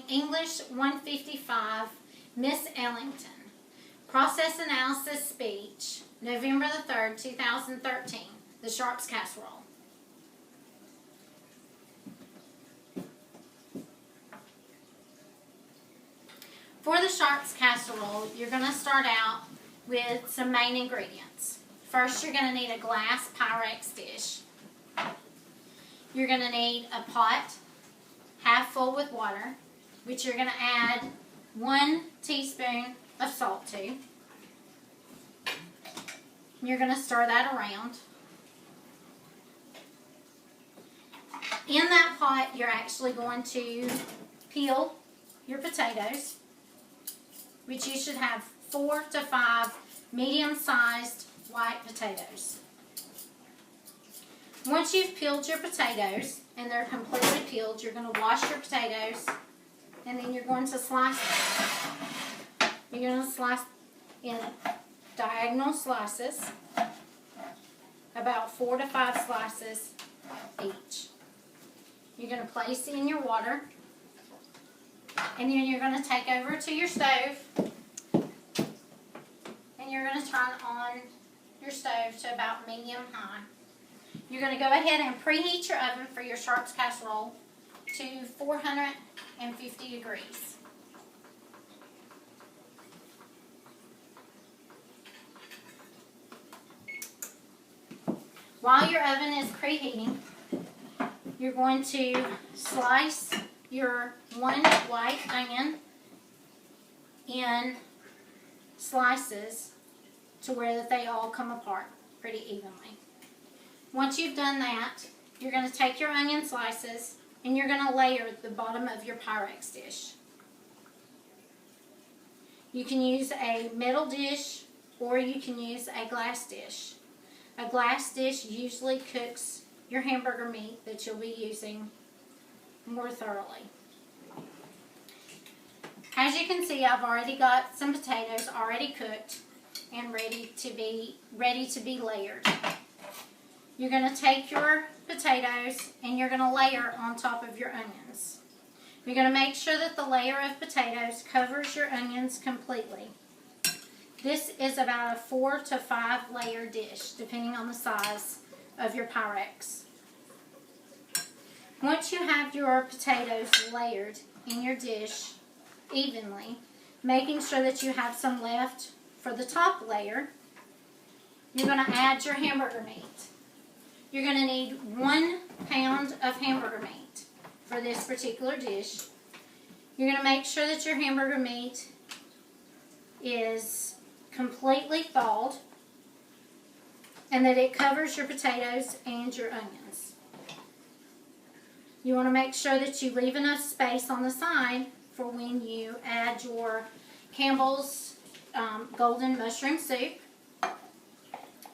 English 155, Miss Ellington. Process Analysis Speech, November the 3rd, 2013, The Sharps Casserole. For the Sharps Casserole, you're going to start out with some main ingredients. First, you're going to need a glass Pyrex dish. You're going to need a pot half full with water, which you're going to add 1 teaspoon of salt to. You're going to stir that around. In that pot, you're actually going to peel your potatoes, which you should have 4 to 5 medium-sized white potatoes. Once you've peeled your potatoes and they're completely peeled, you're going to wash your potatoes and then you're going to slice them. You're going to slice in diagonal slices, about 4 to 5 slices each. You're going to place in your water, and then you're going to take over to your stove and you're going to turn on your stove to about medium-high. You're going to go ahead and preheat your oven for your Sharps casserole to 450 degrees. While your oven is preheating, you're going to slice your 1 white onion in slices to where that they all come apart pretty evenly. Once you've done that, you're going to take your onion slices and you're going to layer the bottom of your Pyrex dish. You can use a metal dish or you can use a glass dish. A glass dish usually cooks your hamburger meat that you'll be using more thoroughly. As you can see, I've already got some potatoes already cooked and ready to be layered. You're going to take your potatoes and you're going to layer on top of your onions. You're going to make sure that the layer of potatoes covers your onions completely. This is about a 4 to 5 layer dish, depending on the size of your Pyrex. Once you have your potatoes layered in your dish evenly, making sure that you have some left for the top layer, you're going to add your hamburger meat. You're going to need 1 pound of hamburger meat for this particular dish. You're going to make sure that your hamburger meat is completely thawed and that it covers your potatoes and your onions. You want to make sure that you leave enough space on the side for when you add your Campbell's golden mushroom soup.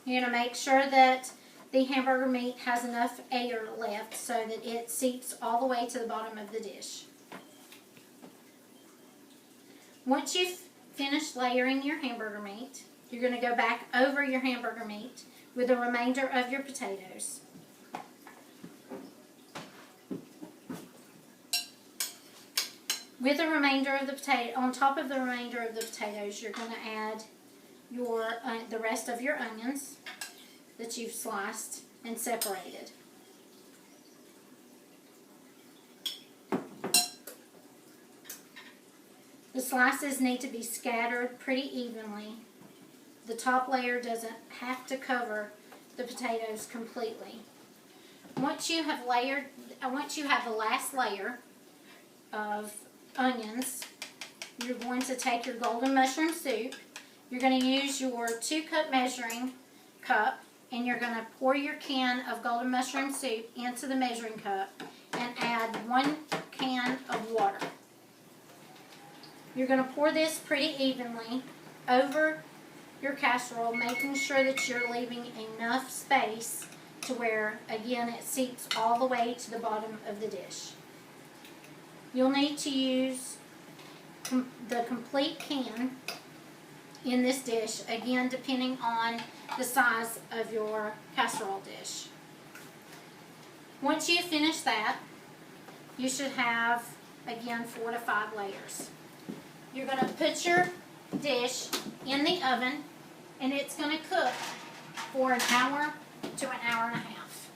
You're going to make sure that the hamburger meat has enough air left so that it seeps all the way to the bottom of the dish. Once you've finished layering your hamburger meat, you're going to go back over your hamburger meat with the remainder of your potatoes. With the remainder of the potato, on top of the remainder of the potatoes, you're going to add the rest of your onions that you've sliced and separated. The slices need to be scattered pretty evenly. The top layer doesn't have to cover the potatoes completely. Once you have the last layer of onions, you're going to take your golden mushroom soup. You're going to use your 2-cup measuring cup and you're going to pour your can of golden mushroom soup into the measuring cup and add 1 can of water. You're going to pour this pretty evenly over your casserole, making sure that you're leaving enough space to where, again, it seeps all the way to the bottom of the dish. You'll need to use the complete can in this dish, again, depending on the size of your casserole dish. Once you finish that, you should have again 4 to 5 layers. You're going to put your dish in the oven, and it's going to cook for an hour to an hour and a half.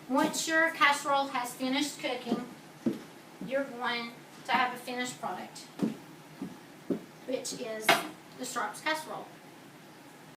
Once your casserole has finished cooking, you're going to have a finished product, which is the Stripes casserole.